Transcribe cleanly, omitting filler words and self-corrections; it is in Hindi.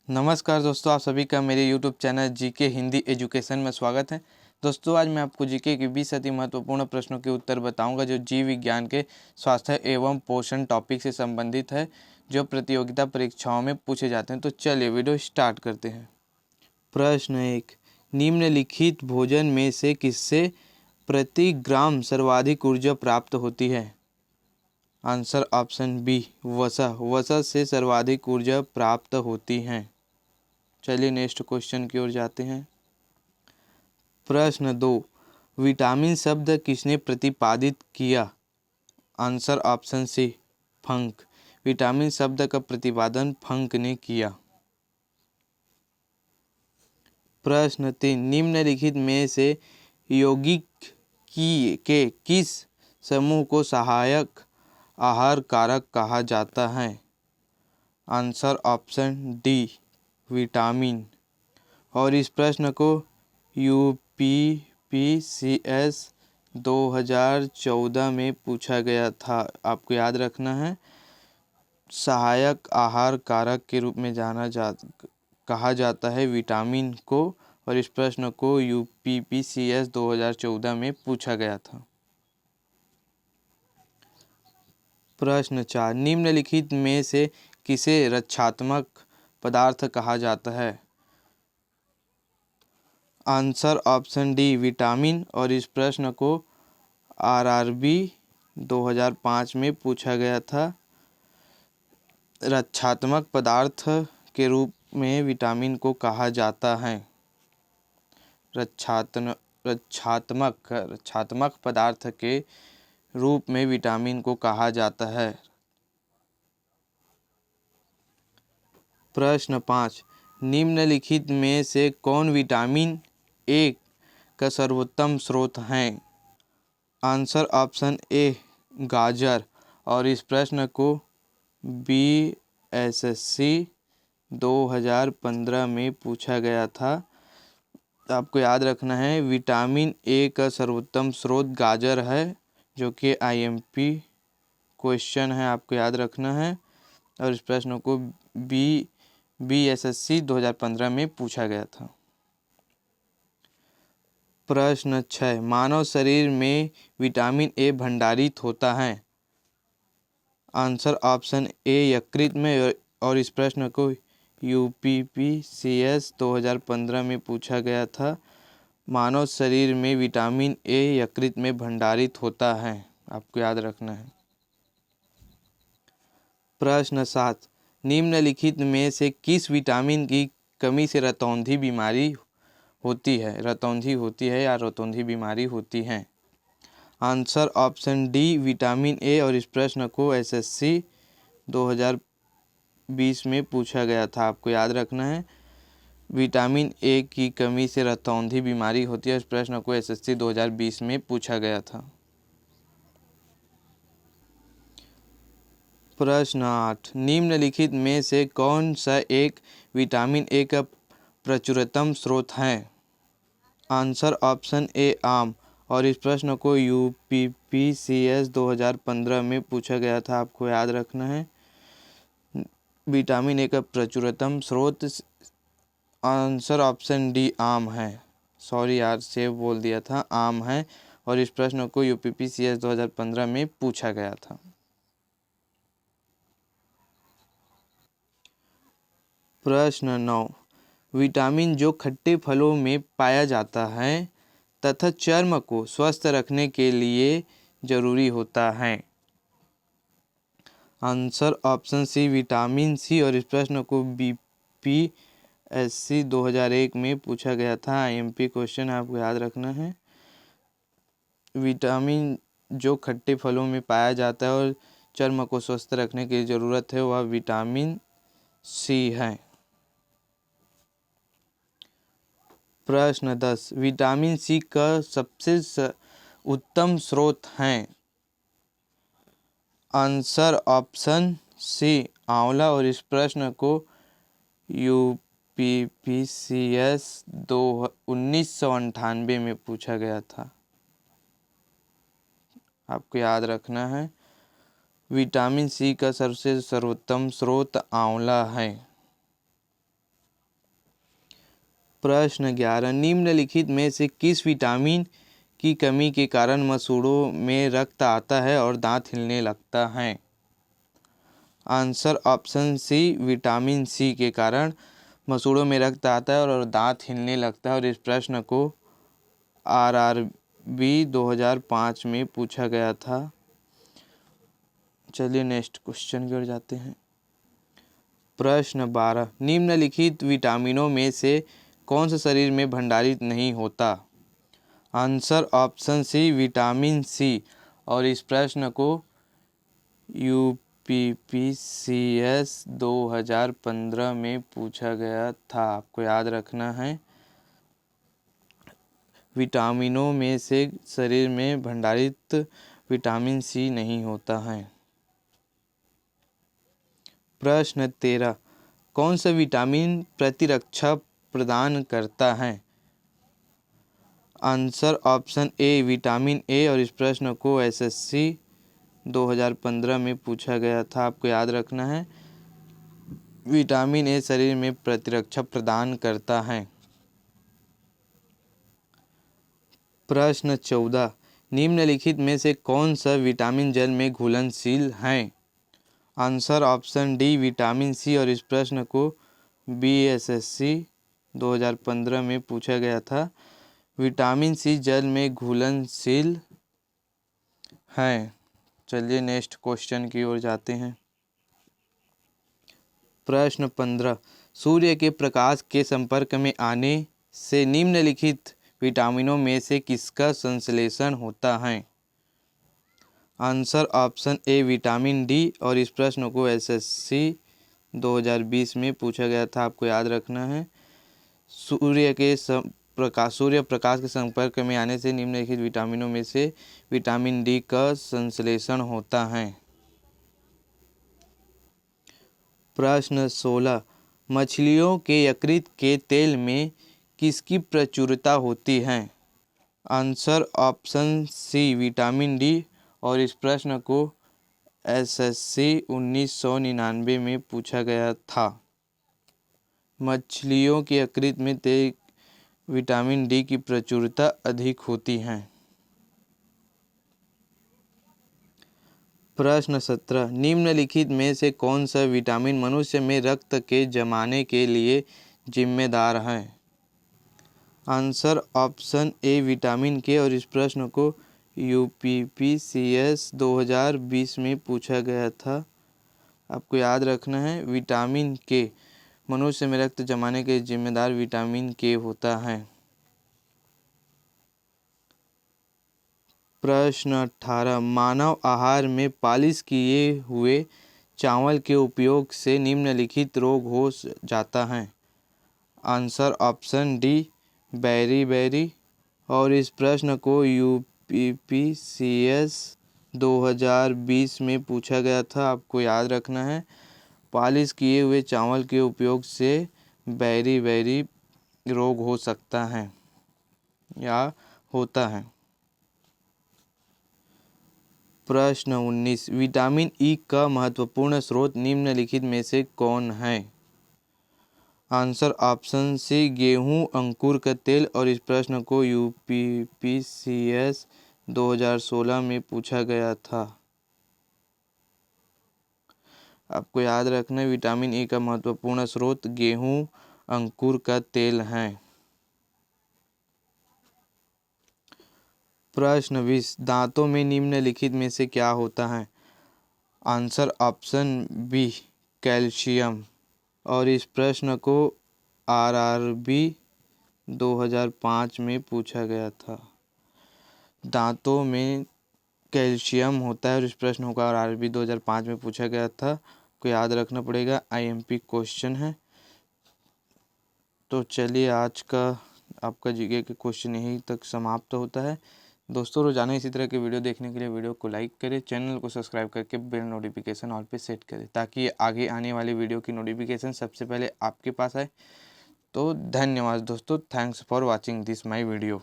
नमस्कार दोस्तों, आप सभी का मेरे YouTube channel GK Hindi education में स्वागत है। दोस्तों, आज मैं आपको जीके के 20 अति महत्वपूर्ण प्रश्नों के उत्तर बताऊंगा जो जीव विज्ञान के स्वास्थ्य एवं पोषण टॉपिक से संबंधित है, जो प्रतियोगिता परीक्षाओं में पूछे जाते हैं। तो चलिए वीडियो स्टार्ट करते हैं। प्रश्न 1, निम्नलिखित भोजन में से किससे प्रति ग्राम सर्वाधिक ऊर्जा प्राप्त होती है? आंसर ऑप्शन बी, वसा। वसा से सर्वाधिक ऊर्जा प्राप्त होती है। चलिए नेक्स्ट क्वेश्चन की ओर जाते हैं। प्रश्न 2, विटामिन शब्द किसने प्रतिपादित किया? आंसर ऑप्शन सी, फंक। विटामिन शब्द का प्रतिपादन फंक ने किया। प्रश्न 3, निम्नलिखित में से यौगिक के किस समूह को सहायक आहार कारक कहा जाता है? Answer option D, vitamin. और इस प्रश्न को यूपीपीसीएस 2014 में पूछा गया था। आपको याद रखना है, सहायक आहार कारक के रूप में कहा जाता है विटामिन को। और इस प्रश्न को यूपीपीसीएस 2014 में पूछा गया था। प्रश्न 4, निम्नलिखित में से किसे रक्षात्मक पदार्थ कहा जाता है? Answer option D, vitamin. और इस प्रश्न को आरआरबी 2005 में पूछा गया था। रक्षात्मक पदार्थ के रूप में विटामिन को कहा जाता है। रक्षात्मक पदार्थ के रूप में विटामिन को कहा जाता है। प्रश्न 5, निम्नलिखित में से कौन विटामिन ए का सर्वोत्तम स्रोत है? आंसर ऑप्शन ए, गाजर। और इस प्रश्न को बीएसएससी 2015 में पूछा गया था। आपको याद रखना है, विटामिन ए का सर्वोत्तम स्रोत गाजर है, जो कि आईएमपी क्वेश्चन है, आपको याद रखना है। और इस प्रश्न को बीएसएससी 2015 में पूछा गया था। प्रश्न 6, मानव शरीर में विटामिन ए भंडारित होता है? आंसर ऑप्शन ए, यकृत में। और इस प्रश्न को यूपीपीसीएस 2015 में पूछा गया था। मानव शरीर में विटामिन ए यकृत में भंडारित होता है, आपको याद रखना है। प्रश्न 7, निम्नलिखित में से किस विटामिन की कमी से रतौंधी बीमारी होती है? रतौंधी होती है या रतौंधी बीमारी होती है? Answer option D, vitamin A. और इस प्रश्न को एसएससी 2020 में पूछा गया था। आपको याद रखना है, विटामिन ए की कमी से रतौंधी बीमारी होती है। इस प्रश्न को एसएससी 2020 में पूछा गया था। प्रश्न 8, निम्नलिखित में से कौन सा एक विटामिन ए का प्रचुरतम स्रोत है? आंसर ऑप्शन ए, आम। और इस प्रश्न को यूपीपीसीएस 2015 में पूछा गया था। आपको याद रखना है, विटामिन ए का प्रचुरतम स्रोत आंसर ऑप्शन डी, आम है। सॉरी यार, सेव बोल दिया था, आम है। और इस प्रश्न को यूपीपीसीएस 2015 में पूछा गया था। प्रश्न 9, विटामिन जो खट्टे फलों में पाया जाता है तथा चर्म को स्वस्थ रखने के लिए जरूरी होता है? Answer option C, vitamin C. और इस प्रश्न को बीपीएससी 2001 में पूछा गया था। आईएमपी क्वेश्चन, आपको याद रखना है। विटामिन जो खट्टे फलों में पाया जाता है और चर्म को स्वस्थ रखने की ज़रूरत है, वह विटामिन सी है। प्रश्न 10, विटामिन सी का सबसे उत्तम स्रोत है? आंसर ऑप्शन सी, आंवला। और इस प्रश्न को यूपीपीसीएस 1998 में पूछा गया था। आपको याद रखना है, विटामिन सी का सबसे सर्वोत्तम स्रोत आंवला है। प्रश्न 11, निम्नलिखित में से किस विटामिन की कमी के कारण मसूड़ों में रक्त आता है और दांत हिलने लगता है? Answer option C, vitamin C के कारण मसूड़ों में रक्त आता है और दांत हिलने लगता है। और इस प्रश्न को आरआरबी 2005 में पूछा गया था। चलिए नेक्स्ट क्वेश्चन की ओर जाते हैं। प्रश्न 12, निम्नलिखित विटामिनों में से कौन सा शरीर में भंडारित नहीं होता? Answer option C, vitamin C. और इस प्रश्न को यूपीपीसीएस 2015 में पूछा गया था। आपको याद रखना है, विटामिनों में से शरीर में भंडारित विटामिन सी नहीं होता है। प्रश्न 13, कौन सा विटामिन प्रतिरक्षा प्रदान करता है? Answer option A, vitamin A. और इस प्रश्न को एसएससी 2015 में पूछा गया था। आपको याद रखना है, विटामिन ए शरीर में प्रतिरक्षा प्रदान करता है। प्रश्न 14, निम्नलिखित में से कौन सा विटामिन जल में घुलनशील है? Answer option D, vitamin C. और इस प्रश्न को बीएसएससी 2015 में पूछा गया था। विटामिन सी जल में घुलनशील है। चलिए नेक्स्ट क्वेश्चन की ओर जाते हैं। प्रश्न 15, सूर्य के प्रकाश के संपर्क में आने से निम्नलिखित विटामिनों में से किसका संश्लेषण होता है? Answer option A, vitamin D. और इस प्रश्न को एसएससी 2020 में पूछा गया था। आपको याद रखना है, सूर्य प्रकाश के संपर्क में आने से निम्नलिखित विटामिनों में से विटामिन डी का संश्लेषण होता है। प्रश्न 16, मछलियों के यकृत के तेल में किसकी प्रचुरता होती है? Answer option C, vitamin D. और इस प्रश्न को एसएससी 1999 में पूछा गया था। मछलियों के यकृत में विटामिन डी की प्रचुरता अधिक होती है। प्रश्न 17, निम्नलिखित में से कौन सा विटामिन मनुष्य में रक्त के जमाने के लिए जिम्मेदार है? आंसर ऑप्शन ए, विटामिन के। और इस प्रश्न को यूपीपीसीएस 2020 में पूछा गया था। आपको याद रखना है, विटामिन के मनुष्य में रक्त जमाने के जिम्मेदार विटामिन के होता है। प्रश्न 18, मानव आहार में पालिश किए हुए चावल के उपयोग से निम्नलिखित रोग हो जाता है? Answer option D, beri. और इस प्रश्न को यूपीपीसीएस 2020 में पूछा गया था। आपको याद रखना है, पालिश किए हुए चावल के उपयोग से बेरी रोग हो सकता है या होता है। प्रश्न 19, विटामिन ई का महत्वपूर्ण स्रोत निम्नलिखित में से कौन है? आंसर ऑप्शन सी, गेहूं अंकुर का तेल। और इस प्रश्न को यूपीपीसीएस 2016 में पूछा गया था। आपको याद रखना है, विटामिन ई का महत्वपूर्ण स्रोत गेहूं अंकुर का तेल है। प्रश्न 20, दांतों में निम्नलिखित में से क्या होता है? Answer option B, calcium. और इस प्रश्न को आरआरबी 2005 में पूछा गया था। दांतों में कैल्शियम होता है और इस प्रश्न को आरआरबी 2005 में पूछा गया था। को याद रखना पड़ेगा, आईएमपी क्वेश्चन है। तो चलिए आज का आपका जीके के क्वेश्चन यहीं तक समाप्त होता है। दोस्तों, रोजाना इसी तरह के वीडियो देखने के लिए वीडियो को लाइक करें, चैनल को सब्सक्राइब करके बेल नोटिफिकेशन ऑल पे सेट करें ताकि आगे आने वाली वीडियो की नोटिफिकेशन सबसे पहले आपके पास आए। तो धन्यवाद दोस्तों, thanks for watching this my video.